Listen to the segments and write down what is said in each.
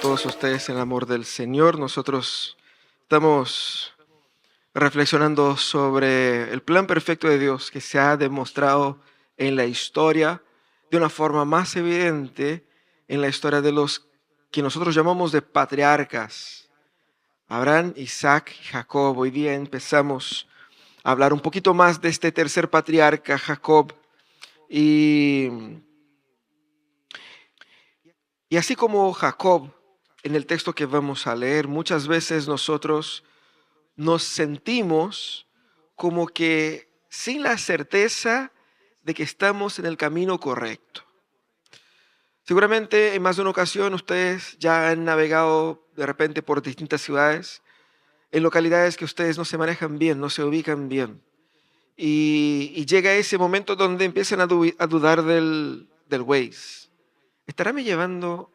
todos ustedes en el amor del Señor. Nosotros estamos reflexionando sobre el plan perfecto de Dios que se ha demostrado en la historia de una forma más evidente en la historia de los que nosotros llamamos de patriarcas. Abraham, Isaac y Jacob. Hoy día empezamos a hablar un poquito más de este tercer patriarca, Jacob. Y así como Jacob, en el texto que vamos a leer, muchas veces nosotros nos sentimos como que sin la certeza de que estamos en el camino correcto. Seguramente en más de una ocasión ustedes ya han navegado de repente por distintas ciudades, en localidades que ustedes no se manejan bien, no se ubican bien. Y llega ese momento donde empiezan a dudar del Waze. ¿Estará me llevando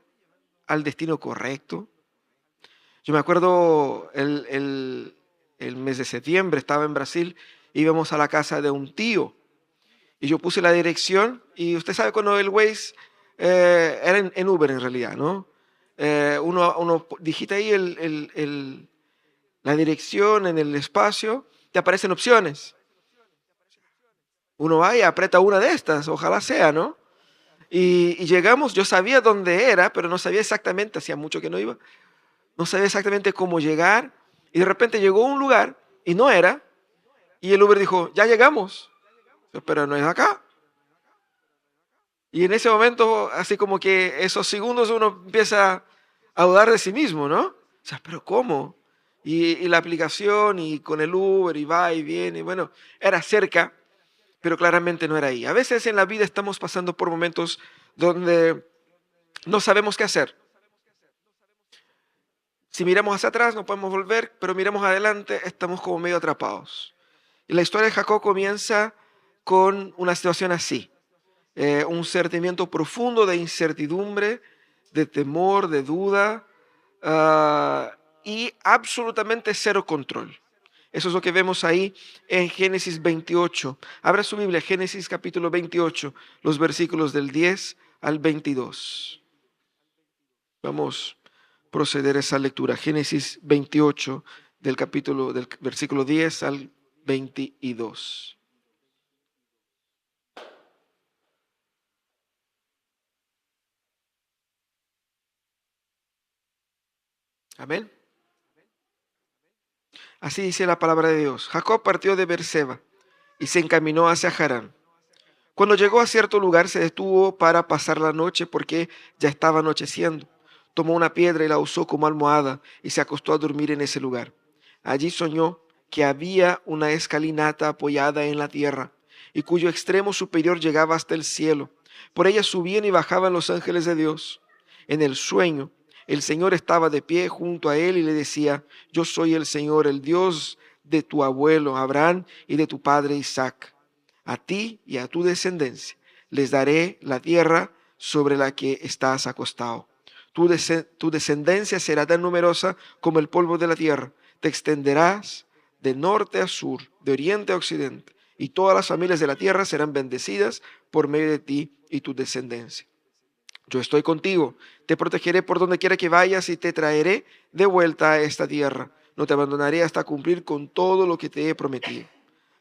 al destino correcto? Yo me acuerdo el mes de septiembre, estaba en Brasil, íbamos a la casa de un tío y yo puse la dirección y usted sabe cuando el Waze era en Uber en realidad, ¿no? Uno digita ahí la dirección en el espacio, te aparecen opciones. Uno va y aprieta una de estas, ojalá sea, ¿no? Y llegamos, yo sabía dónde era, pero no sabía exactamente, hacía mucho que no iba. No sabía exactamente cómo llegar y de repente llegó a un lugar y no era y el Uber dijo, ya llegamos, pero no es acá. Y en ese momento, así como que esos segundos uno empieza a dudar de sí mismo, ¿no? O sea, pero ¿cómo? Y la aplicación y con el Uber y va y viene, bueno, era cerca, pero claramente no era ahí. A veces en la vida estamos pasando por momentos donde no sabemos qué hacer. Si miramos hacia atrás no podemos volver, pero miramos adelante, estamos como medio atrapados. Y la historia de Jacob comienza con una situación así, un sentimiento profundo de incertidumbre, de temor, de duda y absolutamente cero control. Eso es lo que vemos ahí en Génesis 28. Abra su Biblia, Génesis capítulo 28, los versículos del 10 al 22. Vamos a proceder a esa lectura. Génesis 28, del versículo 10 al 22. Amén. Así dice la palabra de Dios. Jacob partió de Beerseba y se encaminó hacia Harán. Cuando llegó a cierto lugar se detuvo para pasar la noche porque ya estaba anocheciendo. Tomó una piedra y la usó como almohada y se acostó a dormir en ese lugar. Allí soñó que había una escalinata apoyada en la tierra y cuyo extremo superior llegaba hasta el cielo. Por ella subían y bajaban los ángeles de Dios. En el sueño, el Señor estaba de pie junto a él y le decía, yo soy el Señor, el Dios de tu abuelo Abraham y de tu padre Isaac. A ti y a tu descendencia les daré la tierra sobre la que estás acostado. Tu descendencia será tan numerosa como el polvo de la tierra. Te extenderás de norte a sur, de oriente a occidente, y todas las familias de la tierra serán bendecidas por medio de ti y tu descendencia. Yo estoy contigo, te protegeré por donde quiera que vayas y te traeré de vuelta a esta tierra. No te abandonaré hasta cumplir con todo lo que te he prometido.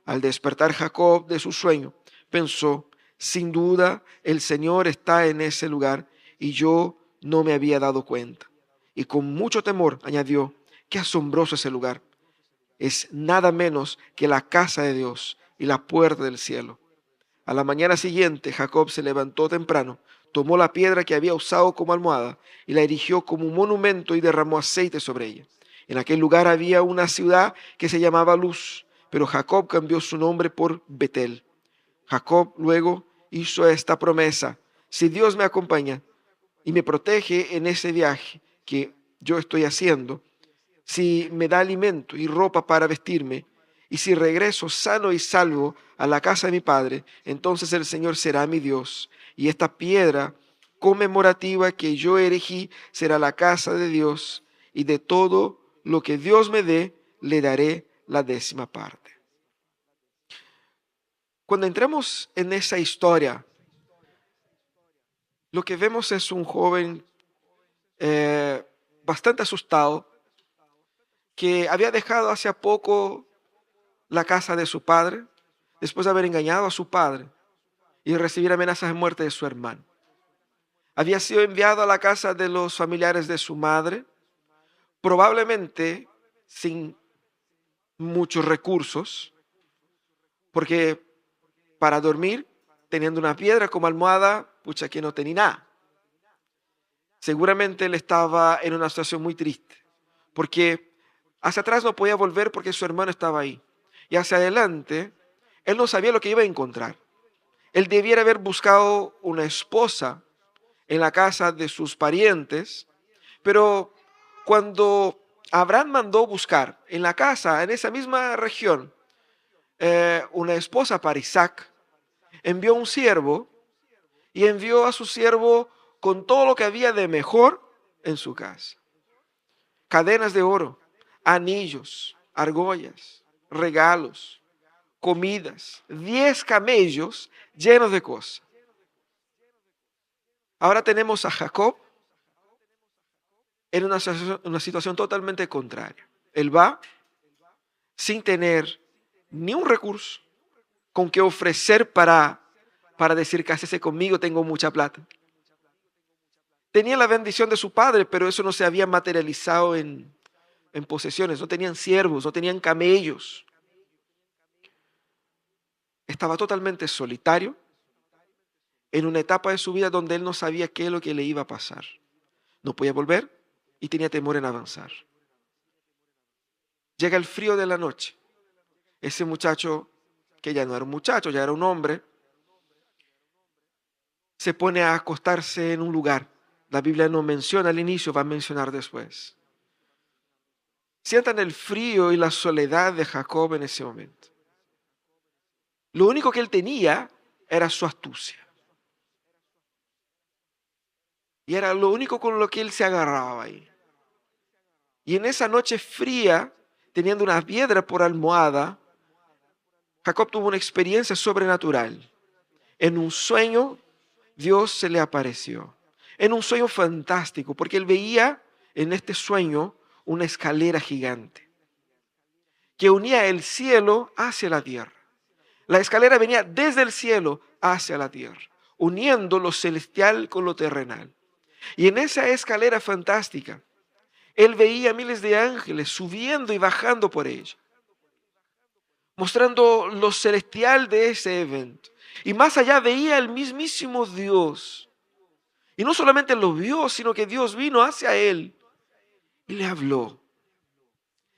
Al despertar Jacob de su sueño, pensó, sin duda el Señor está en ese lugar y yo no me había dado cuenta. Y con mucho temor añadió, qué asombroso ese lugar. Es nada menos que la casa de Dios y la puerta del cielo. A la mañana siguiente Jacob se levantó temprano, tomó la piedra que había usado como almohada y la erigió como un monumento y derramó aceite sobre ella. En aquel lugar había una ciudad que se llamaba Luz, pero Jacob cambió su nombre por Betel. Jacob luego hizo esta promesa, si Dios me acompaña y me protege en ese viaje que yo estoy haciendo, si me da alimento y ropa para vestirme, y si regreso sano y salvo a la casa de mi padre, entonces el Señor será mi Dios, y esta piedra conmemorativa que yo erigí será la casa de Dios, y de todo lo que Dios me dé, le daré la 10ª parte. Cuando entramos en esa historia, lo que vemos es un joven bastante asustado, que había dejado hace poco la casa de su padre, después de haber engañado a su padre y recibir amenazas de muerte de su hermano. Había sido enviado a la casa de los familiares de su madre, probablemente sin muchos recursos, porque para dormir, teniendo una piedra como almohada, pucha que no tenía nada. Seguramente él estaba en una situación muy triste, porque hacia atrás no podía volver porque su hermano estaba ahí. Y hacia adelante, él no sabía lo que iba a encontrar. Él debiera haber buscado una esposa en la casa de sus parientes, pero cuando Abraham mandó buscar en la casa, en esa misma región, una esposa para Isaac, envió un siervo y envió a su siervo con todo lo que había de mejor en su casa. Cadenas de oro, anillos, argollas, regalos, comidas, 10 camellos llenos de cosas. Ahora tenemos a Jacob en una situación totalmente contraria. Él va sin tener ni un recurso con que ofrecer para decir, cásese conmigo, tengo mucha plata. Tenía la bendición de su padre, pero eso no se había materializado en posesiones. No tenían siervos, no tenían camellos. Estaba totalmente solitario en una etapa de su vida donde él no sabía qué es lo que le iba a pasar. No podía volver y tenía temor en avanzar. Llega el frío de la noche. Ese muchacho, que ya no era un muchacho, ya era un hombre, se pone a acostarse en un lugar. La Biblia no menciona al inicio, va a mencionar después. Sientan el frío y la soledad de Jacob en ese momento. Lo único que él tenía era su astucia. Y era lo único con lo que él se agarraba ahí. Y en esa noche fría, teniendo una piedra por almohada, Jacob tuvo una experiencia sobrenatural. En un sueño, Dios se le apareció. En un sueño fantástico, porque él veía en este sueño una escalera gigante que unía el cielo hacia la tierra. La escalera venía desde el cielo hacia la tierra, uniendo lo celestial con lo terrenal. Y en esa escalera fantástica, él veía miles de ángeles subiendo y bajando por ella, mostrando lo celestial de ese evento. Y más allá veía el mismísimo Dios. Y no solamente lo vio, sino que Dios vino hacia él y le habló.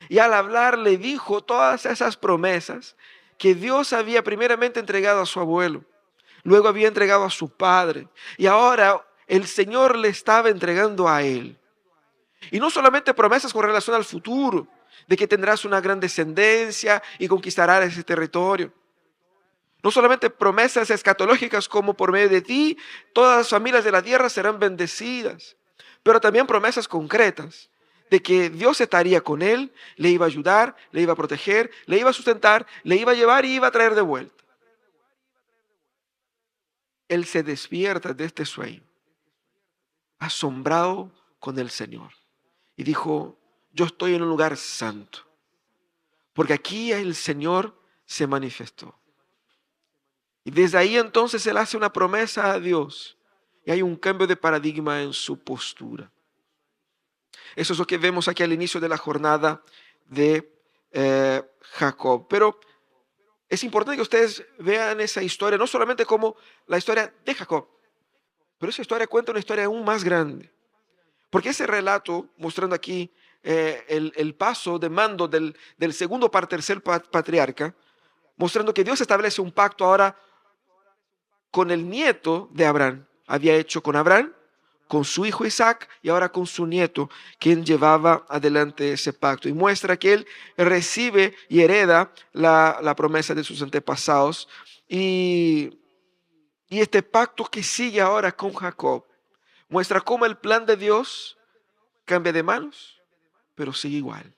Y al hablar le dijo todas esas promesas que Dios había primeramente entregado a su abuelo, luego había entregado a su padre, y ahora el Señor le estaba entregando a él. Y no solamente promesas con relación al futuro, de que tendrás una gran descendencia y conquistarás ese territorio. No solamente promesas escatológicas como por medio de ti, todas las familias de la tierra serán bendecidas, pero también promesas concretas de que Dios estaría con él, le iba a ayudar, le iba a proteger, le iba a sustentar, le iba a llevar y iba a traer de vuelta. Él se despierta de este sueño, asombrado con el Señor, y dijo, yo estoy en un lugar santo, porque aquí el Señor se manifestó. Y desde ahí entonces él hace una promesa a Dios, y hay un cambio de paradigma en su postura. Eso es lo que vemos aquí al inicio de la jornada de Jacob. Pero es importante que ustedes vean esa historia, no solamente como la historia de Jacob, pero esa historia cuenta una historia aún más grande. Porque ese relato, mostrando aquí el paso de mando del segundo para tercer patriarca, mostrando que Dios establece un pacto ahora con el nieto de Abraham. Había hecho con Abraham, con su hijo Isaac y ahora con su nieto, quien llevaba adelante ese pacto. Y muestra que él recibe y hereda la promesa de sus antepasados. Y este pacto que sigue ahora con Jacob muestra cómo el plan de Dios cambia de manos, pero sigue igual.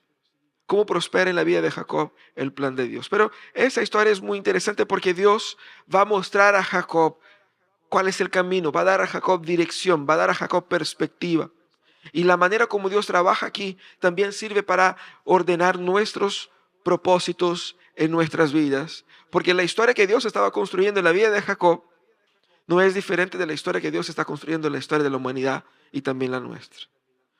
Cómo prospera en la vida de Jacob el plan de Dios. Pero esa historia es muy interesante porque Dios va a mostrar a Jacob cuál es el camino, va a dar a Jacob dirección, va a dar a Jacob perspectiva. Y la manera como Dios trabaja aquí también sirve para ordenar nuestros propósitos en nuestras vidas. Porque la historia que Dios estaba construyendo en la vida de Jacob no es diferente de la historia que Dios está construyendo en la historia de la humanidad y también la nuestra.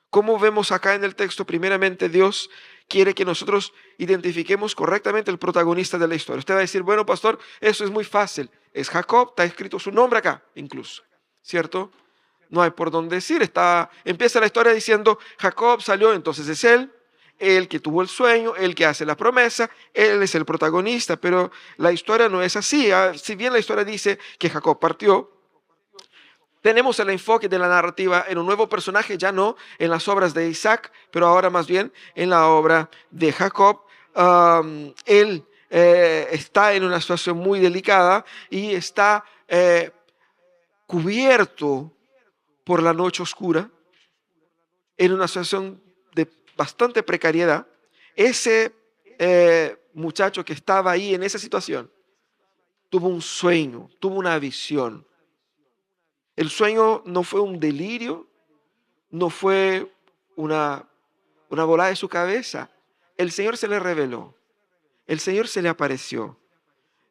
Como vemos acá en el texto, primeramente Dios quiere que nosotros identifiquemos correctamente el protagonista de la historia. Usted va a decir, bueno, pastor, eso es muy fácil. Es Jacob, está escrito su nombre acá, incluso, ¿cierto? No hay por dónde decir. Empieza la historia diciendo, Jacob salió, entonces es él, el que tuvo el sueño, el que hace la promesa, él es el protagonista, pero la historia no es así. Si bien la historia dice que Jacob partió, tenemos el enfoque de la narrativa en un nuevo personaje, ya no en las obras de Isaac, pero ahora más bien en la obra de Jacob. Él está en una situación muy delicada y está cubierto por la noche oscura, en una situación de bastante precariedad. Ese muchacho que estaba ahí en esa situación tuvo un sueño, tuvo una visión. El sueño no fue un delirio, no fue una volada de su cabeza. El Señor se le reveló, el Señor se le apareció.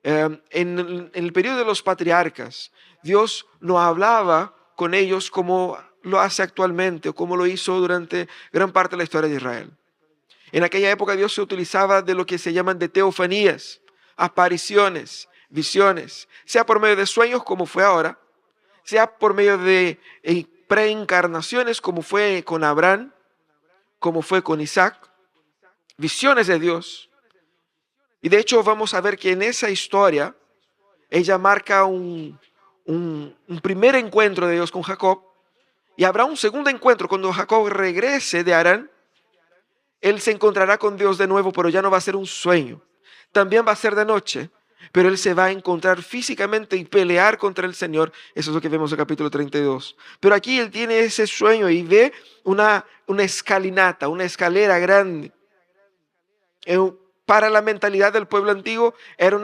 En el periodo de los patriarcas, Dios no hablaba con ellos como lo hace actualmente o como lo hizo durante gran parte de la historia de Israel. En aquella época Dios se utilizaba de lo que se llaman de teofanías, apariciones, visiones, sea por medio de sueños como fue ahora, sea por medio de preencarnaciones como fue con Abraham, como fue con Isaac, visiones de Dios. Y de hecho vamos a ver que en esa historia ella marca un primer encuentro de Dios con Jacob y habrá un segundo encuentro cuando Jacob regrese de Harán. Él se encontrará con Dios de nuevo, pero ya no va a ser un sueño. También va a ser de noche, pero él se va a encontrar físicamente y pelear contra el Señor. Eso es lo que vemos en el capítulo 32. Pero aquí él tiene ese sueño y ve una escalinata, una escalera grande. Para la mentalidad del pueblo antiguo era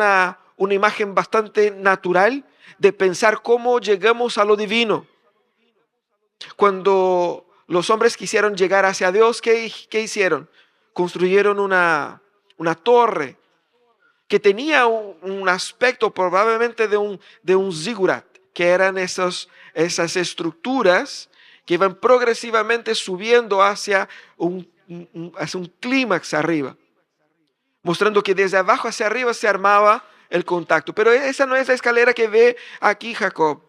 una imagen bastante natural de pensar cómo llegamos a lo divino. Cuando los hombres quisieron llegar hacia Dios, ¿qué hicieron? Construyeron una torre que tenía un aspecto probablemente de un zigurat, que eran esas estructuras que iban progresivamente subiendo hacia un clímax arriba, mostrando que desde abajo hacia arriba se armaba el contacto. Pero esa no es la escalera que ve aquí Jacob.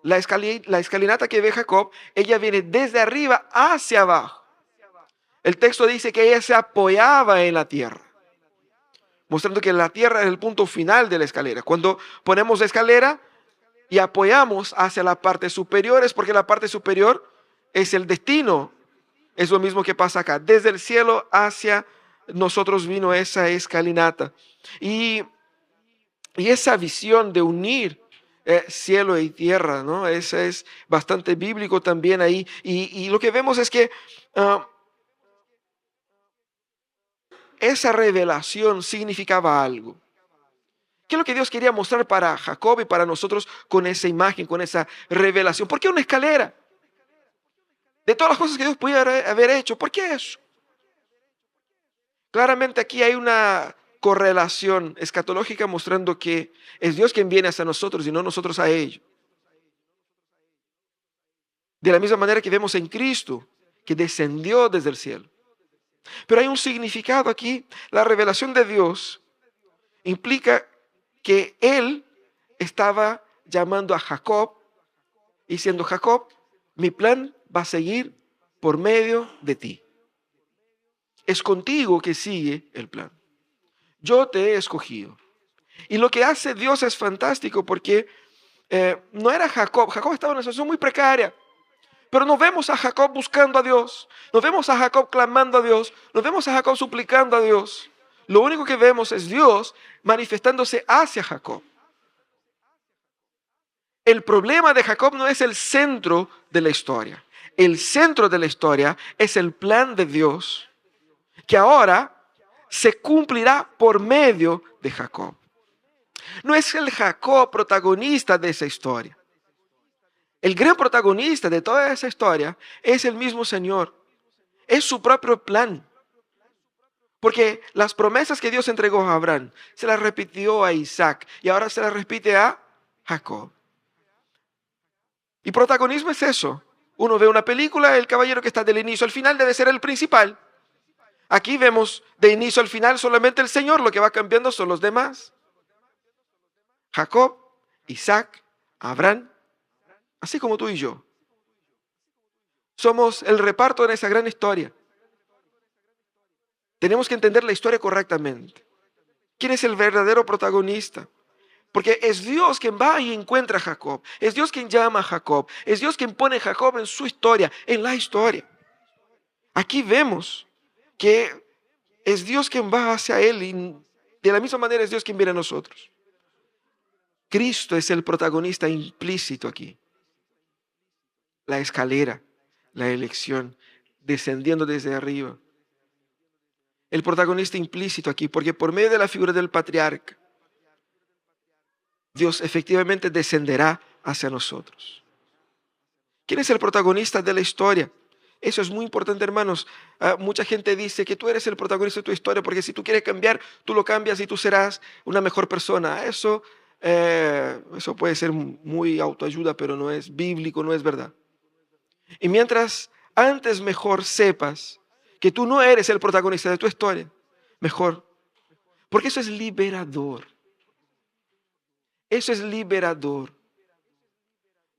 La escalinata que ve Jacob, ella viene desde arriba hacia abajo. El texto dice que ella se apoyaba en la tierra, mostrando que la tierra es el punto final de la escalera. Cuando ponemos la escalera y apoyamos hacia la parte superior, es porque la parte superior es el destino. Es lo mismo que pasa acá. Desde el cielo hacia nosotros vino esa escalinata. Y esa visión de unir cielo y tierra, ¿no? Ese es bastante bíblico también ahí. Y lo que vemos es que esa revelación significaba algo. ¿Qué es lo que Dios quería mostrar para Jacob y para nosotros con esa imagen, con esa revelación? ¿Por qué una escalera? De todas las cosas que Dios podía haber hecho, ¿por qué eso? Claramente aquí hay una correlación escatológica mostrando que es Dios quien viene hacia nosotros y no nosotros a ellos. De la misma manera que vemos en Cristo, que descendió desde el cielo. Pero hay un significado aquí. La revelación de Dios implica que Él estaba llamando a Jacob, diciendo, Jacob, mi plan va a seguir por medio de ti. Es contigo que sigue el plan. Yo te he escogido. Y lo que hace Dios es fantástico porque no era Jacob. Jacob estaba en una situación muy precaria. Pero no vemos a Jacob buscando a Dios. No vemos a Jacob clamando a Dios. No vemos a Jacob suplicando a Dios. Lo único que vemos es Dios manifestándose hacia Jacob. El problema de Jacob no es el centro de la historia. El centro de la historia es el plan de Dios que ahora se cumplirá por medio de Jacob. No es el Jacob protagonista de esa historia. El gran protagonista de toda esa historia es el mismo Señor. Es su propio plan. Porque las promesas que Dios entregó a Abraham, se las repitió a Isaac y ahora se las repite a Jacob. Y protagonismo es eso. Uno ve una película, el caballero que está del inicio al final debe ser el principal. Aquí vemos de inicio al final solamente el Señor, lo que va cambiando son los demás. Jacob, Isaac, Abraham, así como tú y yo. Somos el reparto en esa gran historia. Tenemos que entender la historia correctamente. ¿Quién es el verdadero protagonista? Porque es Dios quien va y encuentra a Jacob. Es Dios quien llama a Jacob. Es Dios quien pone a Jacob en su historia, en la historia. Aquí vemos que es Dios quien va hacia él y de la misma manera es Dios quien viene a nosotros. Cristo es el protagonista implícito aquí. La escalera, la elección, descendiendo desde arriba. El protagonista implícito aquí, porque por medio de la figura del patriarca, Dios efectivamente descenderá hacia nosotros. ¿Quién es el protagonista de la historia? Eso es muy importante, hermanos. Mucha gente dice que tú eres el protagonista de tu historia porque si tú quieres cambiar, tú lo cambias y tú serás una mejor persona. Eso puede ser muy autoayuda, pero no es bíblico, no es verdad. Y mientras antes mejor sepas que tú no eres el protagonista de tu historia, mejor. Porque eso es liberador. Eso es liberador.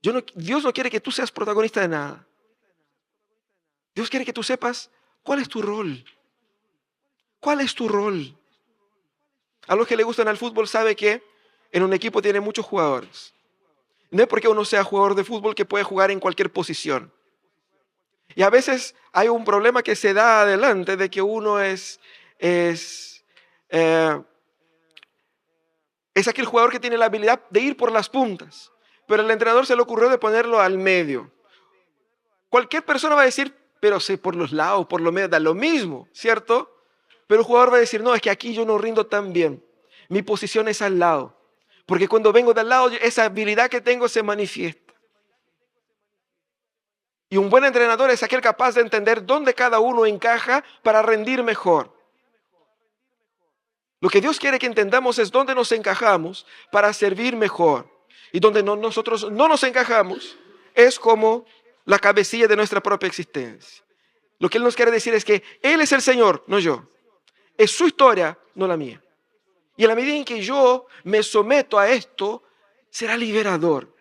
Dios no quiere que tú seas protagonista de nada. Dios quiere que tú sepas cuál es tu rol. ¿Cuál es tu rol? A los que le gustan al fútbol sabe que en un equipo tiene muchos jugadores. No es porque uno sea jugador de fútbol que puede jugar en cualquier posición. Y a veces hay un problema que se da adelante de que uno es aquel jugador que tiene la habilidad de ir por las puntas, pero el entrenador se le ocurrió de ponerlo al medio. Cualquier persona va a decir, pero sé por los lados, por lo medio, da lo mismo, ¿cierto? Pero el jugador va a decir, no, es que aquí yo no rindo tan bien. Mi posición es al lado. Porque cuando vengo de al lado, esa habilidad que tengo se manifiesta. Y un buen entrenador es aquel capaz de entender dónde cada uno encaja para rendir mejor. Lo que Dios quiere que entendamos es dónde nos encajamos para servir mejor. Y donde nosotros no nos encajamos es como la cabecilla de nuestra propia existencia. Lo que Él nos quiere decir es que Él es el Señor, no yo. Es su historia, no la mía. Y en la medida en que yo me someto a esto, será liberador.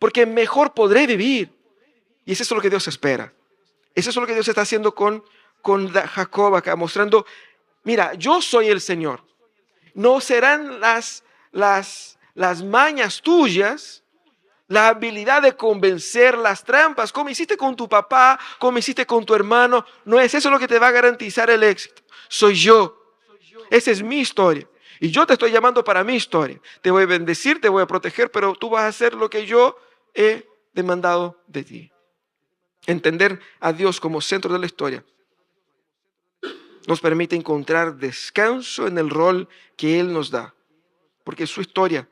Porque mejor podré vivir. Y eso es lo que Dios espera. Eso es lo que Dios está haciendo con Jacob acá, mostrando, mira, yo soy el Señor. No serán las mañas tuyas, la habilidad de convencer, las trampas, como hiciste con tu papá, como hiciste con tu hermano. No es eso lo que te va a garantizar el éxito. Soy yo. Esa es mi historia. Y yo te estoy llamando para mi historia. Te voy a bendecir, te voy a proteger, pero tú vas a hacer lo que yo he demandado de ti. Entender a Dios como centro de la historia nos permite encontrar descanso en el rol que Él nos da. Porque su historia,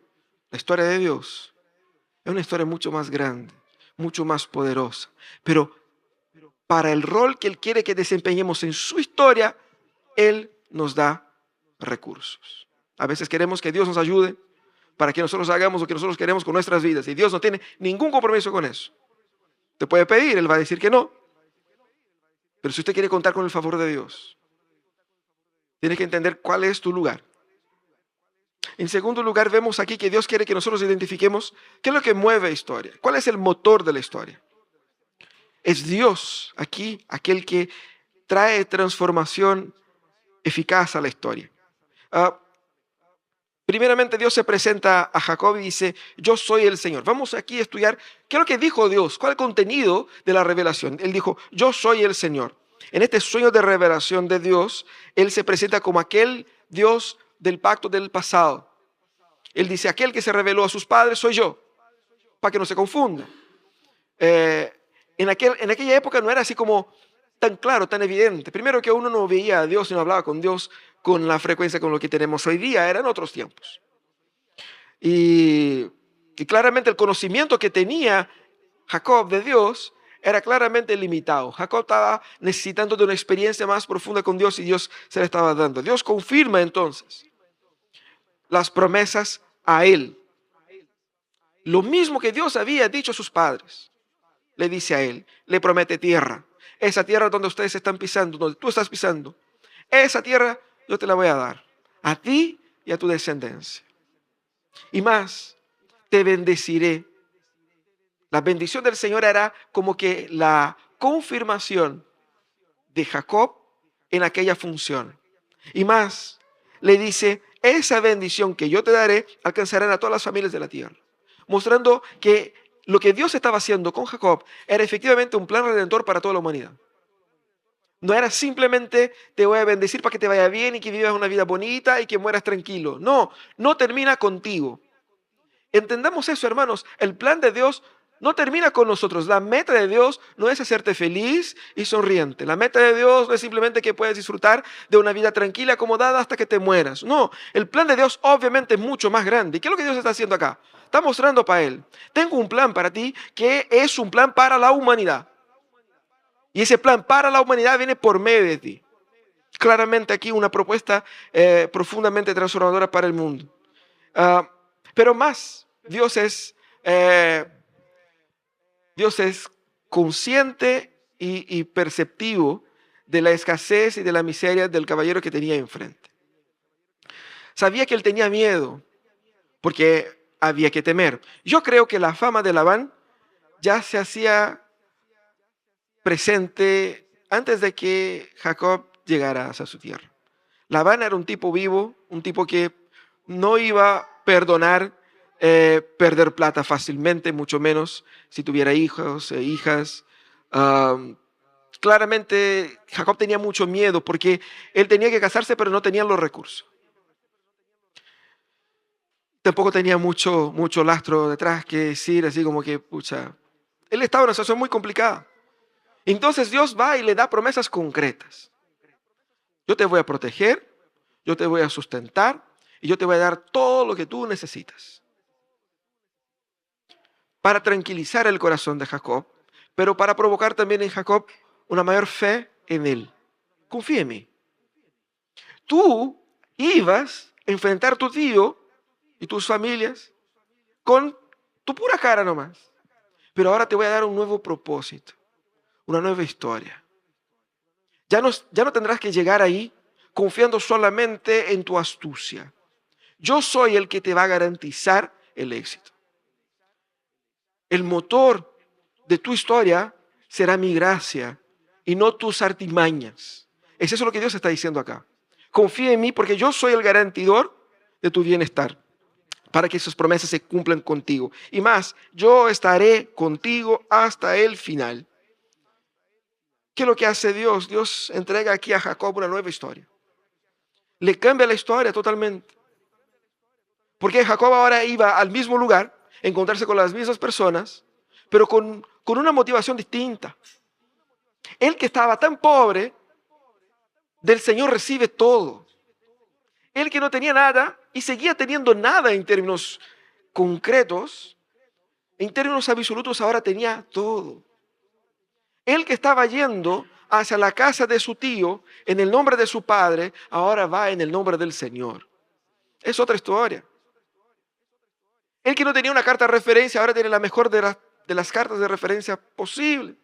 la historia de Dios, es una historia mucho más grande, mucho más poderosa. Pero para el rol que Él quiere que desempeñemos en su historia, Él nos da recursos. A veces queremos que Dios nos ayude para que nosotros hagamos lo que nosotros queremos con nuestras vidas. Y Dios no tiene ningún compromiso con eso. Te puede pedir, Él va a decir que no. Pero si usted quiere contar con el favor de Dios, tiene que entender cuál es tu lugar. En segundo lugar, vemos aquí que Dios quiere que nosotros identifiquemos qué es lo que mueve la historia. ¿Cuál es el motor de la historia? Es Dios aquí, aquel que trae transformación eficaz a la historia. Primeramente Dios se presenta a Jacob y dice, yo soy el Señor. Vamos aquí a estudiar qué es lo que dijo Dios, cuál es el contenido de la revelación. Él dijo, yo soy el Señor. En este sueño de revelación de Dios, Él se presenta como aquel Dios del pacto del pasado. Él dice, aquel que se reveló a sus padres soy yo, para que no se confunda. En aquella época no era así como tan claro, tan evidente. Primero que uno no veía a Dios y no hablaba con Dios con la frecuencia con lo que tenemos hoy día, eran otros tiempos. Y claramente el conocimiento que tenía Jacob de Dios era claramente limitado. Jacob estaba necesitando de una experiencia más profunda con Dios y Dios se le estaba dando. Dios confirma entonces las promesas a él. Lo mismo que Dios había dicho a sus padres, le dice a él, le promete tierra. Esa tierra donde ustedes están pisando, donde tú estás pisando, esa tierra yo te la voy a dar, a ti y a tu descendencia. Y más, te bendeciré. La bendición del Señor era como que la confirmación de Jacob en aquella función. Y más, le dice, esa bendición que yo te daré alcanzarán a todas las familias de la tierra. Mostrando que lo que Dios estaba haciendo con Jacob era efectivamente un plan redentor para toda la humanidad. No era simplemente te voy a bendecir para que te vaya bien y que vivas una vida bonita y que mueras tranquilo. No, no termina contigo. Entendamos eso, hermanos. El plan de Dios no termina con nosotros. La meta de Dios no es hacerte feliz y sonriente. La meta de Dios no es simplemente que puedas disfrutar de una vida tranquila, acomodada hasta que te mueras. No, el plan de Dios obviamente es mucho más grande. ¿Y qué es lo que Dios está haciendo acá? Está mostrando para él. Tengo un plan para ti que es un plan para la humanidad. Y ese plan para la humanidad viene por medio de ti. Claramente aquí una propuesta profundamente transformadora para el mundo. Pero más, eh, Dios es consciente y perceptivo de la escasez y de la miseria del caballero que tenía enfrente. Sabía que él tenía miedo porque había que temer. Yo creo que la fama de Labán ya se hacía presente antes de que Jacob llegara a su tierra. Labán era un tipo vivo, un tipo que no iba a perdonar perder plata fácilmente, mucho menos si tuviera hijos e hijas. Claramente Jacob tenía mucho miedo porque él tenía que casarse, pero no tenía los recursos. Tampoco tenía mucho lastro detrás que decir, así como que, pucha, él estaba en una situación muy complicada. Entonces Dios va y le da promesas concretas. Yo te voy a proteger, yo te voy a sustentar y yo te voy a dar todo lo que tú necesitas. Para tranquilizar el corazón de Jacob, pero para provocar también en Jacob una mayor fe en él. Confía en mí. Tú ibas a enfrentar a tu tío y tus familias con tu pura cara nomás. Pero ahora te voy a dar un nuevo propósito, una nueva historia. Ya no tendrás que llegar ahí confiando solamente en tu astucia. Yo soy el que te va a garantizar el éxito. El motor de tu historia será mi gracia y no tus artimañas. Es eso lo que Dios está diciendo acá. Confía en mí porque yo soy el garantidor de tu bienestar para que esas promesas se cumplan contigo. Y más, yo estaré contigo hasta el final. ¿Qué es lo que hace Dios? Dios entrega aquí a Jacob una nueva historia. Le cambia la historia totalmente. Porque Jacob ahora iba al mismo lugar, a encontrarse con las mismas personas, pero con una motivación distinta. Él que estaba tan pobre, del Señor recibe todo. Él que no tenía nada y seguía teniendo nada en términos concretos, en términos absolutos ahora tenía todo. Él que estaba yendo hacia la casa de su tío en el nombre de su padre, ahora va en el nombre del Señor. Es otra historia. Él que no tenía una carta de referencia, ahora tiene la mejor de las cartas de referencia posible.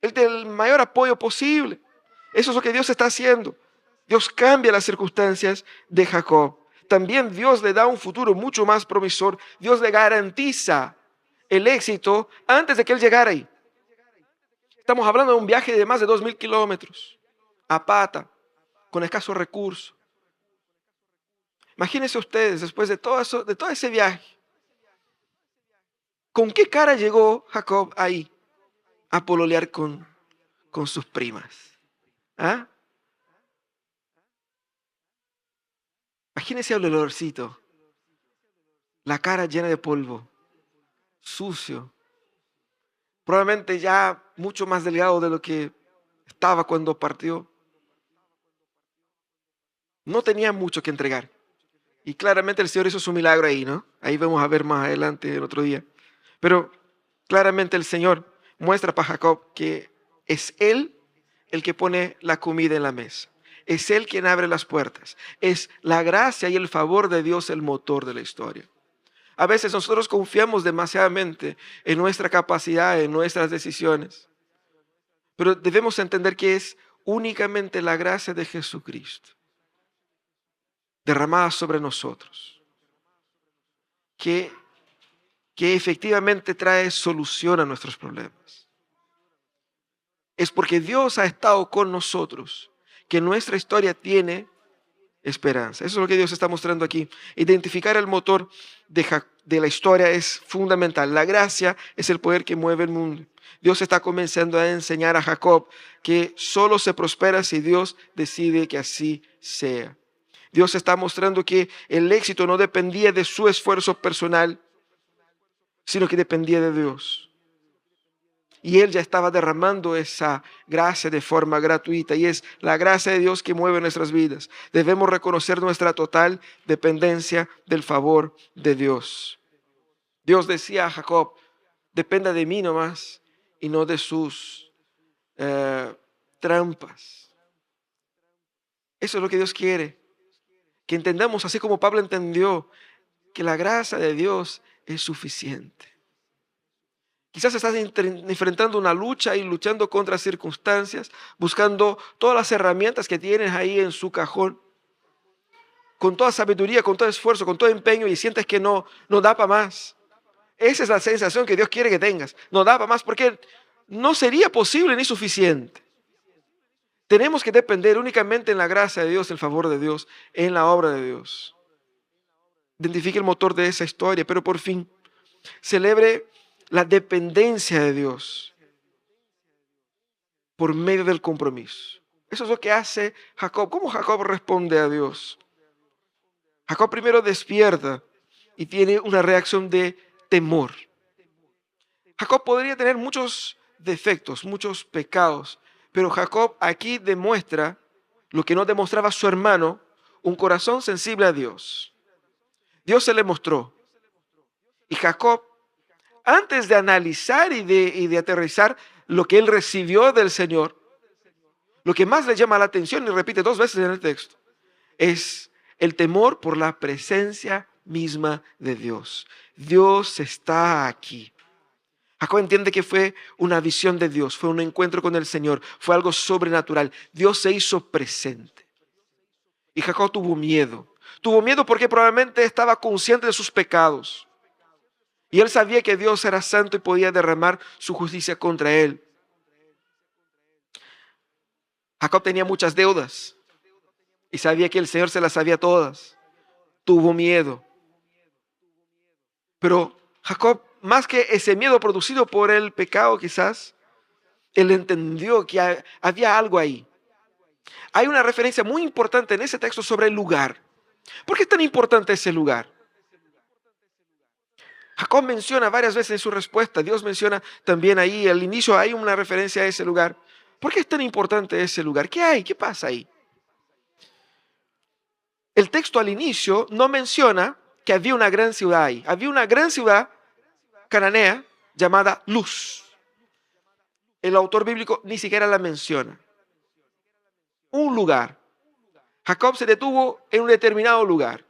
Él tiene el mayor apoyo posible. Eso es lo que Dios está haciendo. Dios cambia las circunstancias de Jacob. También Dios le da un futuro mucho más promisor. Dios le garantiza el éxito antes de que él llegara ahí. Estamos hablando de un viaje de más de 2.000 kilómetros, a pata, con escasos recursos. Imagínense ustedes, después de todo eso, de todo ese viaje, ¿con qué cara llegó Jacob ahí a pololear con sus primas? ¿Ah? Imagínense el olorcito, la cara llena de polvo, sucio, probablemente ya mucho más delgado de lo que estaba cuando partió. No tenía mucho que entregar. Y claramente el Señor hizo su milagro ahí, ¿no? Ahí vamos a ver más adelante el otro día. Pero Claramente el Señor muestra para Jacob que es Él el que pone la comida en la mesa. Es Él quien abre las puertas. Es la gracia y el favor de Dios el motor de la historia. A veces nosotros confiamos demasiadamente en nuestra capacidad, en nuestras decisiones. Pero debemos entender que es únicamente la gracia de Jesucristo derramada sobre nosotros que, que efectivamente trae solución a nuestros problemas. Es porque Dios ha estado con nosotros que nuestra historia tiene esperanza. Eso es lo que Dios está mostrando aquí. Identificar el motor de la historia es fundamental. La gracia es el poder que mueve el mundo. Dios está comenzando a enseñar a Jacob que solo se prospera si Dios decide que así sea. Dios está mostrando que el éxito no dependía de su esfuerzo personal, sino que dependía de Dios. Y Él ya estaba derramando esa gracia de forma gratuita. Y es la gracia de Dios que mueve nuestras vidas. Debemos reconocer nuestra total dependencia del favor de Dios. Dios decía a Jacob, dependa de mí nomás y no de sus trampas. Eso es lo que Dios quiere. Que entendamos, así como Pablo entendió, que la gracia de Dios es suficiente. Quizás estás enfrentando una lucha y luchando contra circunstancias, buscando todas las herramientas que tienes ahí en su cajón, con toda sabiduría, con todo esfuerzo, con todo empeño y sientes que no da para más. Esa es la sensación que Dios quiere que tengas. No da para más porque no sería posible ni suficiente. Tenemos que depender únicamente en la gracia de Dios, el favor de Dios, en la obra de Dios. Identifique el motor de esa historia, pero por fin celebre la dependencia de Dios por medio del compromiso. Eso es lo que hace Jacob. ¿Cómo Jacob responde a Dios? Jacob primero despierta y tiene una reacción de temor. Jacob podría tener muchos defectos, muchos pecados, pero Jacob aquí demuestra lo que no demostraba su hermano, un corazón sensible a Dios. Dios se le mostró. Y Jacob, antes de analizar y de aterrizar lo que él recibió del Señor, lo que más le llama la atención, y repite 2 veces en el texto, es el temor por la presencia misma de Dios. Dios está aquí. Jacob entiende que fue una visión de Dios, fue un encuentro con el Señor, fue algo sobrenatural. Dios se hizo presente. Y Jacob tuvo miedo. Tuvo miedo porque probablemente estaba consciente de sus pecados. Y él sabía que Dios era santo y podía derramar su justicia contra él. Jacob tenía muchas deudas y sabía que el Señor se las sabía todas. Tuvo miedo. Pero Jacob, más que ese miedo producido por el pecado quizás, él entendió que había algo ahí. Hay una referencia muy importante en ese texto sobre el lugar. ¿Por qué es tan importante ese lugar? Jacob menciona varias veces en su respuesta, Dios menciona también ahí, al inicio hay una referencia a ese lugar. ¿Por qué es tan importante ese lugar? ¿Qué hay? ¿Qué pasa ahí? El texto al inicio no menciona que había una gran ciudad ahí. Había una gran ciudad cananea llamada Luz. El autor bíblico ni siquiera la menciona. Un lugar. Jacob se detuvo en un determinado lugar.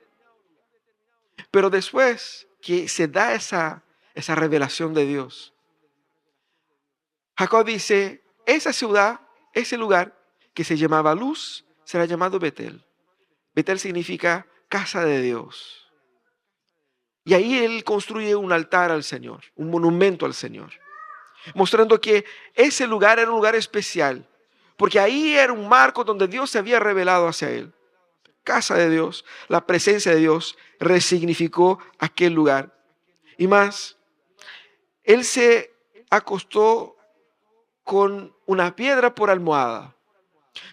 Pero después que se da esa revelación de Dios, Jacob dice, esa ciudad, ese lugar que se llamaba Luz, será llamado Betel. Betel significa casa de Dios. Y ahí él construye un altar al Señor, un monumento al Señor, mostrando que ese lugar era un lugar especial, porque ahí era un marco donde Dios se había revelado hacia él. Casa de Dios, la presencia de Dios resignificó aquel lugar. Y más, él se acostó con una piedra por almohada.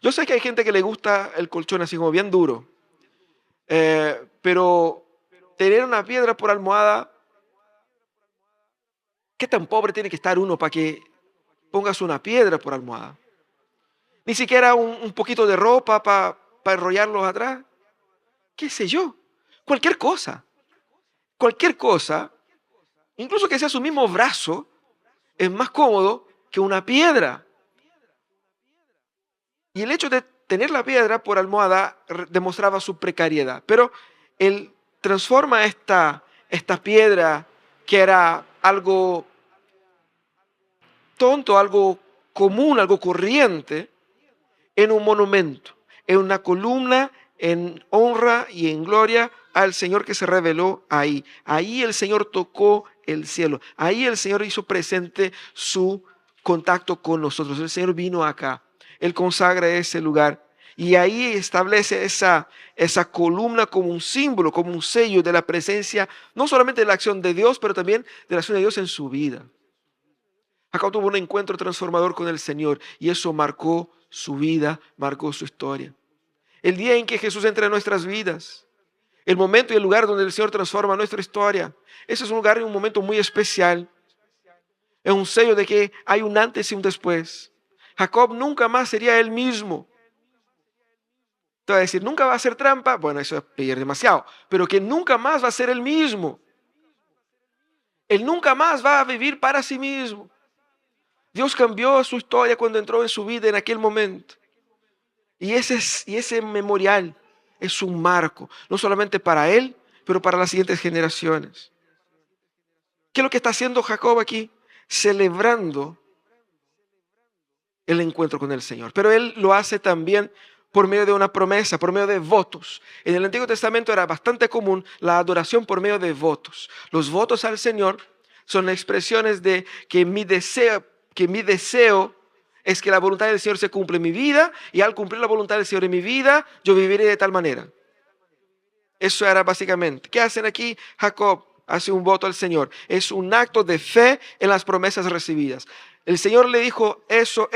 Yo sé que hay gente que le gusta el colchón así como bien duro, pero tener una piedra por almohada, ¿qué tan pobre tiene que estar uno para que pongas una piedra por almohada? Ni siquiera un poquito de ropa para enrollarlos atrás. ¿Qué sé yo? Cualquier cosa, incluso que sea su mismo brazo, es más cómodo que una piedra. Y el hecho de tener la piedra por almohada demostraba su precariedad. Pero él transforma esta piedra, que era algo tonto, algo común, algo corriente, en un monumento, en una columna, en honra y en gloria al Señor que se reveló ahí. Ahí el Señor tocó el cielo. Ahí el Señor hizo presente su contacto con nosotros. El Señor vino acá. Él consagra ese lugar. Y ahí establece esa columna como un símbolo, como un sello de la presencia, no solamente de la acción de Dios, pero también de la acción de Dios en su vida. Jacob tuvo un encuentro transformador con el Señor y eso marcó su vida, marcó su historia. El día en que Jesús entra en nuestras vidas, el momento y el lugar donde el Señor transforma nuestra historia, ese es un lugar y un momento muy especial. Es un sello de que hay un antes y un después. Jacob nunca más sería él mismo. Te va a decir, nunca va a hacer trampa. Bueno, eso es pedir demasiado. Pero que nunca más va a ser el mismo. Él nunca más va a vivir para sí mismo. Dios cambió su historia cuando entró en su vida en aquel momento. Y ese memorial es un marco, no solamente para él, pero para las siguientes generaciones. ¿Qué es lo que está haciendo Jacob aquí? Celebrando el encuentro con el Señor. Pero él lo hace también por medio de una promesa, por medio de votos. En el Antiguo Testamento era bastante común la adoración por medio de votos. Los votos al Señor son expresiones de que mi deseo es que la voluntad del Señor se cumple en mi vida, y al cumplir la voluntad del Señor en mi vida, yo viviré de tal manera. Eso era básicamente. ¿Qué hacen aquí? Jacob hace un voto al Señor. Es un acto de fe en las promesas recibidas. El Señor le dijo eso,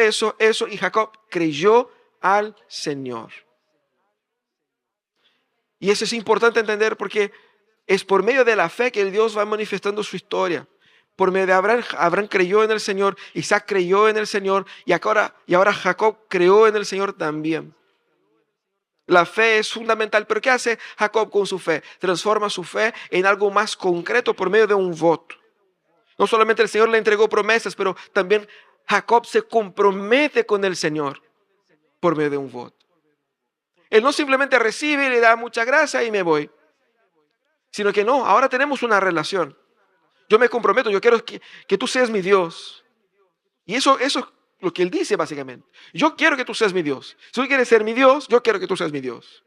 y Jacob creyó al Señor. Y eso es importante entender porque es por medio de la fe que el Dios va manifestando su historia. Por medio de Abraham creyó en el Señor, Isaac creyó en el Señor y ahora Jacob creyó en el Señor también. La fe es fundamental, pero ¿qué hace Jacob con su fe? Transforma su fe en algo más concreto por medio de un voto. No solamente el Señor le entregó promesas, pero también Jacob se compromete con el Señor por medio de un voto. Él no simplemente recibe y le da mucha gracia y me voy, sino que no, ahora tenemos una relación. Yo me comprometo, yo quiero que tú seas mi Dios. Y eso es lo que él dice básicamente. Yo quiero que tú seas mi Dios. Si tú quieres ser mi Dios, yo quiero que tú seas mi Dios.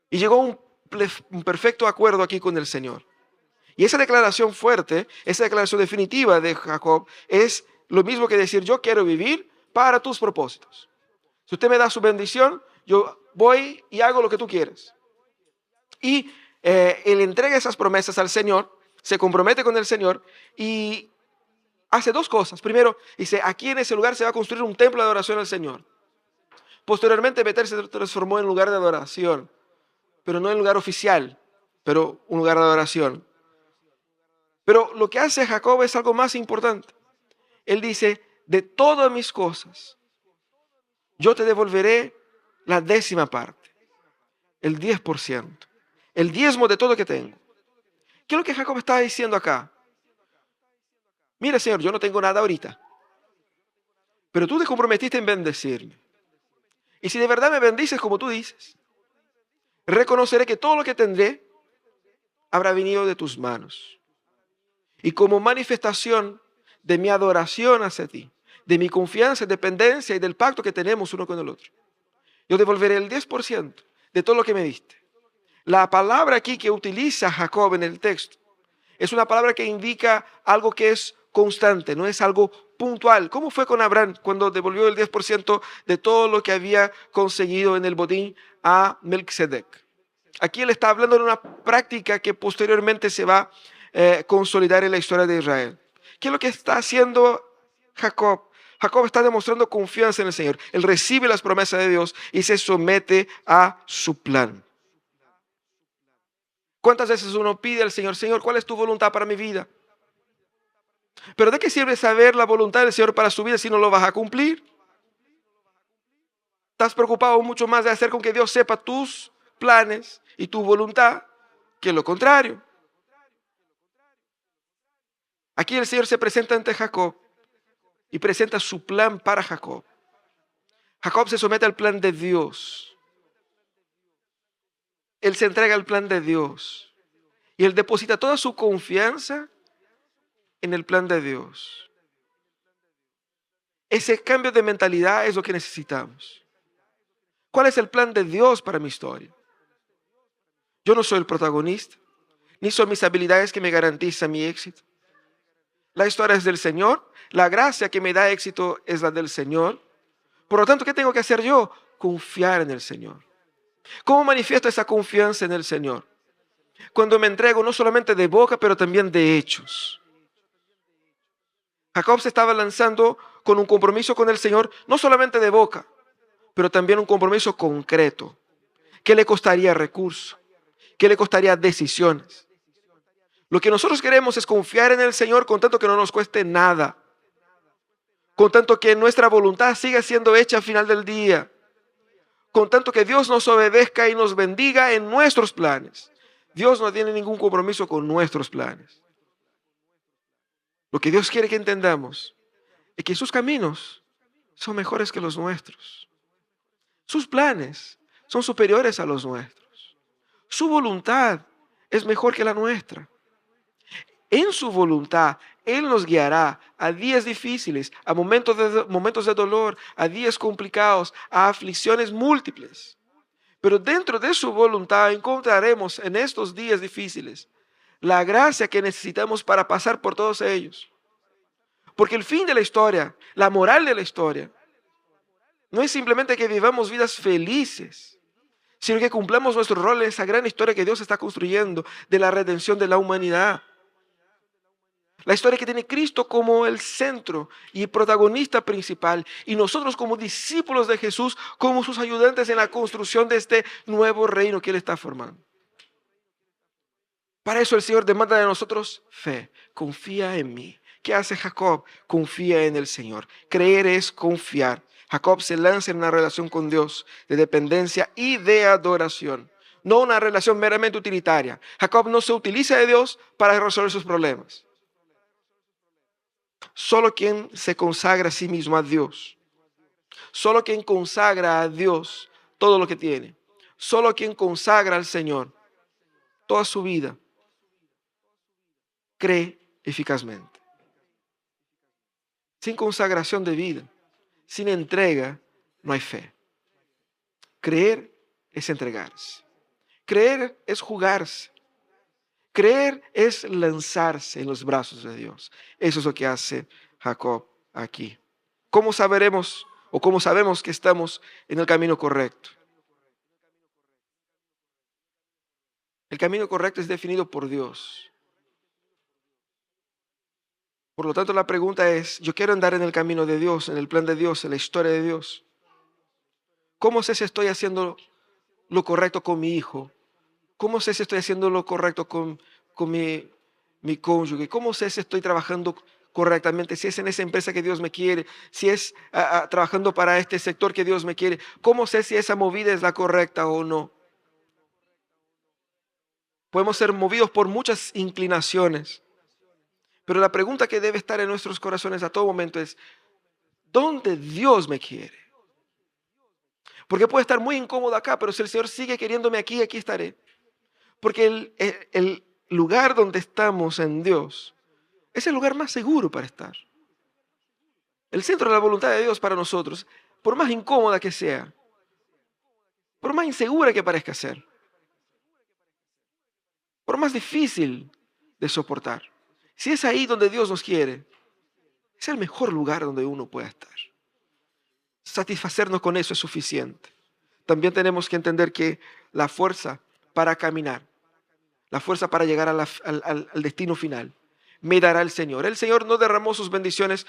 Y llegó un perfecto acuerdo aquí con el Señor. Y esa declaración fuerte, esa declaración definitiva de Jacob es lo mismo que decir, yo quiero vivir para tus propósitos. Si usted me da su bendición, yo voy y hago lo que tú quieres. Y él entrega esas promesas al Señor, se compromete con el Señor y hace dos cosas. Primero, dice, aquí en ese lugar se va a construir un templo de adoración al Señor. Posteriormente, Betel se transformó en lugar de adoración, pero no en lugar oficial, pero un lugar de adoración. Pero lo que hace Jacob es algo más importante. Él dice, de todas mis cosas, yo te devolveré la 10ª parte, el 10%, el diezmo de todo lo que tengo. ¿Qué es lo que Jacob está diciendo acá? Mira, Señor, yo no tengo nada ahorita, pero tú te comprometiste en bendecirme. Y si de verdad me bendices como tú dices, reconoceré que todo lo que tendré habrá venido de tus manos. Y como manifestación de mi adoración hacia ti, de mi confianza, dependencia y del pacto que tenemos uno con el otro, yo devolveré el 10% de todo lo que me diste. La palabra aquí que utiliza Jacob en el texto es una palabra que indica algo que es constante, no es algo puntual. ¿Cómo fue con Abraham cuando devolvió el 10% de todo lo que había conseguido en el botín a Melquisedec? Aquí él está hablando de una práctica que posteriormente se va a consolidar en la historia de Israel. ¿Qué es lo que está haciendo Jacob? Jacob está demostrando confianza en el Señor. Él recibe las promesas de Dios y se somete a su plan. ¿Cuántas veces uno pide al Señor, Señor, ¿cuál es tu voluntad para mi vida? Pero ¿de qué sirve saber la voluntad del Señor para su vida si no lo vas a cumplir? Estás preocupado mucho más de hacer con que Dios sepa tus planes y tu voluntad que lo contrario. Aquí el Señor se presenta ante Jacob y presenta su plan para Jacob. Jacob se somete al plan de Dios. Él se entrega al plan de Dios. Y él deposita toda su confianza en el plan de Dios. Ese cambio de mentalidad es lo que necesitamos. ¿Cuál es el plan de Dios para mi historia? Yo no soy el protagonista, ni son mis habilidades que me garantizan mi éxito. La historia es del Señor, la gracia que me da éxito es la del Señor. Por lo tanto, ¿qué tengo que hacer yo? Confiar en el Señor. ¿Cómo manifiesto esa confianza en el Señor? Cuando me entrego no solamente de boca, pero también de hechos. Jacob se estaba lanzando con un compromiso con el Señor, no solamente de boca, pero también un compromiso concreto, que le costaría recursos, que le costaría decisiones. Lo que nosotros queremos es confiar en el Señor con tanto que no nos cueste nada, con tanto que nuestra voluntad siga siendo hecha al final del día, con tanto que Dios nos obedezca y nos bendiga en nuestros planes. Dios no tiene ningún compromiso con nuestros planes. Lo que Dios quiere que entendamos es que sus caminos son mejores que los nuestros. Sus planes son superiores a los nuestros. Su voluntad es mejor que la nuestra. En su voluntad, Él nos guiará a días difíciles, a momentos de dolor, a días complicados, a aflicciones múltiples. Pero dentro de su voluntad encontraremos en estos días difíciles la gracia que necesitamos para pasar por todos ellos. Porque el fin de la historia, la moral de la historia, no es simplemente que vivamos vidas felices, sino que cumplamos nuestro rol en esa gran historia que Dios está construyendo de la redención de la humanidad. La historia que tiene Cristo como el centro y protagonista principal, y nosotros como discípulos de Jesús, como sus ayudantes en la construcción de este nuevo reino que Él está formando. Para eso el Señor demanda de nosotros fe. Confía en mí. ¿Qué hace Jacob? Confía en el Señor. Creer es confiar. Jacob se lanza en una relación con Dios de dependencia y de adoración, no una relación meramente utilitaria. Jacob no se utiliza de Dios para resolver sus problemas. Solo quien se consagra a sí mismo a Dios, solo quien consagra a Dios todo lo que tiene, solo quien consagra al Señor toda su vida, cree eficazmente. Sin consagración de vida, sin entrega, no hay fe. Creer es entregarse. Creer es jugarse. Creer es lanzarse en los brazos de Dios. Eso es lo que hace Jacob aquí. ¿Cómo saberemos o cómo sabemos que estamos en el camino correcto? El camino correcto es definido por Dios. Por lo tanto, la pregunta es, yo quiero andar en el camino de Dios, en el plan de Dios, en la historia de Dios. ¿Cómo sé si estoy haciendo lo correcto con mi hijo? ¿Cómo sé si estoy haciendo lo correcto con mi cónyuge? ¿Cómo sé si estoy trabajando correctamente? Si es en esa empresa que Dios me quiere, si es trabajando para este sector que Dios me quiere. ¿Cómo sé si esa movida es la correcta o no? Podemos ser movidos por muchas inclinaciones, pero la pregunta que debe estar en nuestros corazones a todo momento es, ¿dónde Dios me quiere? Porque puede estar muy incómodo acá, pero si el Señor sigue queriéndome aquí, aquí estaré. Porque el lugar donde estamos en Dios es el lugar más seguro para estar. El centro de la voluntad de Dios para nosotros, por más incómoda que sea, por más insegura que parezca ser, por más difícil de soportar, si es ahí donde Dios nos quiere, es el mejor lugar donde uno pueda estar. Satisfacernos con eso es suficiente. También tenemos que entender que la fuerza para caminar, la fuerza para llegar al destino final, me dará el Señor. El Señor no derramó sus bendiciones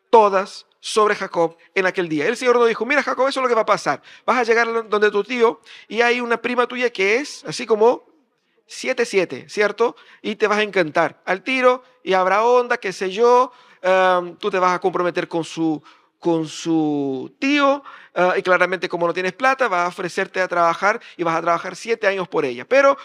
todas sobre Jacob en aquel día. El Señor no dijo, mira Jacob, eso es lo que va a pasar. Vas a llegar donde tu tío y hay una prima tuya que es así como 7-7, ¿cierto? Y te vas a encantar al tiro y habrá onda, qué sé yo. Tú te vas a comprometer con su tío y claramente como no tienes plata, vas a ofrecerte a trabajar y vas a trabajar 7 años por ella. Pero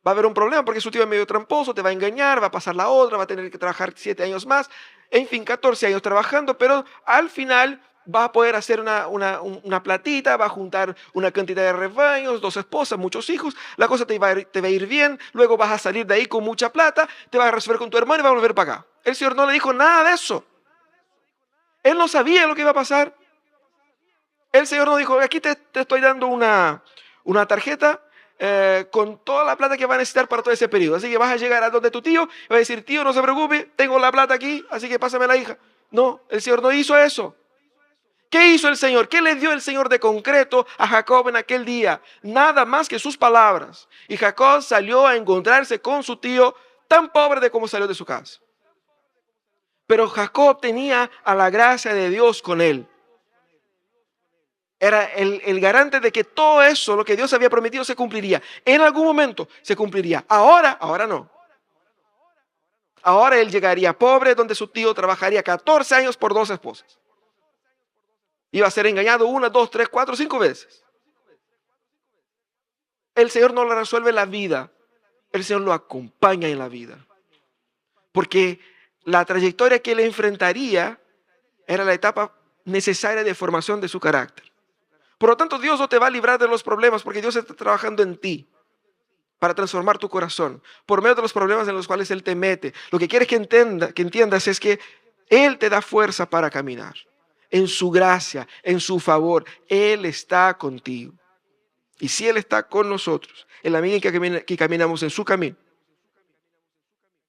Va a haber un problema porque su tío es medio tramposo, te va a engañar, va a pasar la otra, va a tener que trabajar 7 años más, en fin, 14 años trabajando, pero al final va a poder hacer una platita, va a juntar una cantidad de rebaños, 2 esposas, muchos hijos, la cosa te va a ir bien, luego vas a salir de ahí con mucha plata, te vas a resolver con tu hermano y vas a volver para acá. El Señor no le dijo nada de eso. Él no sabía lo que iba a pasar. El Señor no dijo, aquí te estoy dando una tarjeta con toda la plata que va a necesitar para todo ese periodo. Así que vas a llegar a donde tu tío y vas a decir, tío, no se preocupe, tengo la plata aquí, así que pásame la hija. No, el Señor no hizo eso. ¿Qué hizo el Señor? ¿Qué le dio el Señor de concreto a Jacob en aquel día? Nada más que sus palabras. Y Jacob salió a encontrarse con su tío tan pobre de como salió de su casa. Pero Jacob tenía a la gracia de Dios con él. Era el garante de que todo eso, lo que Dios había prometido, se cumpliría. En algún momento se cumpliría. Ahora no. Ahora él llegaría pobre, donde su tío trabajaría 14 años por 2 esposas. Iba a ser engañado 1, 2, 3, 4, 5 veces. El Señor no le resuelve la vida. El Señor lo acompaña en la vida. Porque la trayectoria que él enfrentaría era la etapa necesaria de formación de su carácter. Por lo tanto, Dios no te va a librar de los problemas porque Dios está trabajando en ti para transformar tu corazón por medio de los problemas en los cuales Él te mete. Lo que quiere que entiendas es que Él te da fuerza para caminar. En su gracia, en su favor, Él está contigo. Y si Él está con nosotros, en la medida en que caminamos en su camino,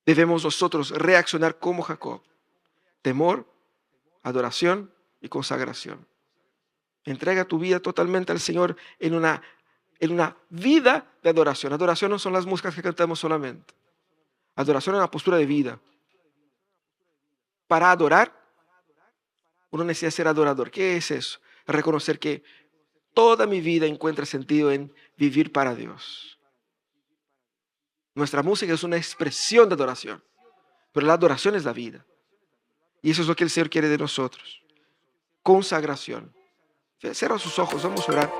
debemos nosotros reaccionar como Jacob. Temor, adoración y consagración. Entrega tu vida totalmente al Señor en una vida de adoración. Adoración no son las músicas que cantamos solamente. Adoración es una postura de vida. Para adorar, uno necesita ser adorador. ¿Qué es eso? Reconocer que toda mi vida encuentra sentido en vivir para Dios. Nuestra música es una expresión de adoración, pero la adoración es la vida. Y eso es lo que el Señor quiere de nosotros. Consagración. Cierra sus ojos, vamos a orar.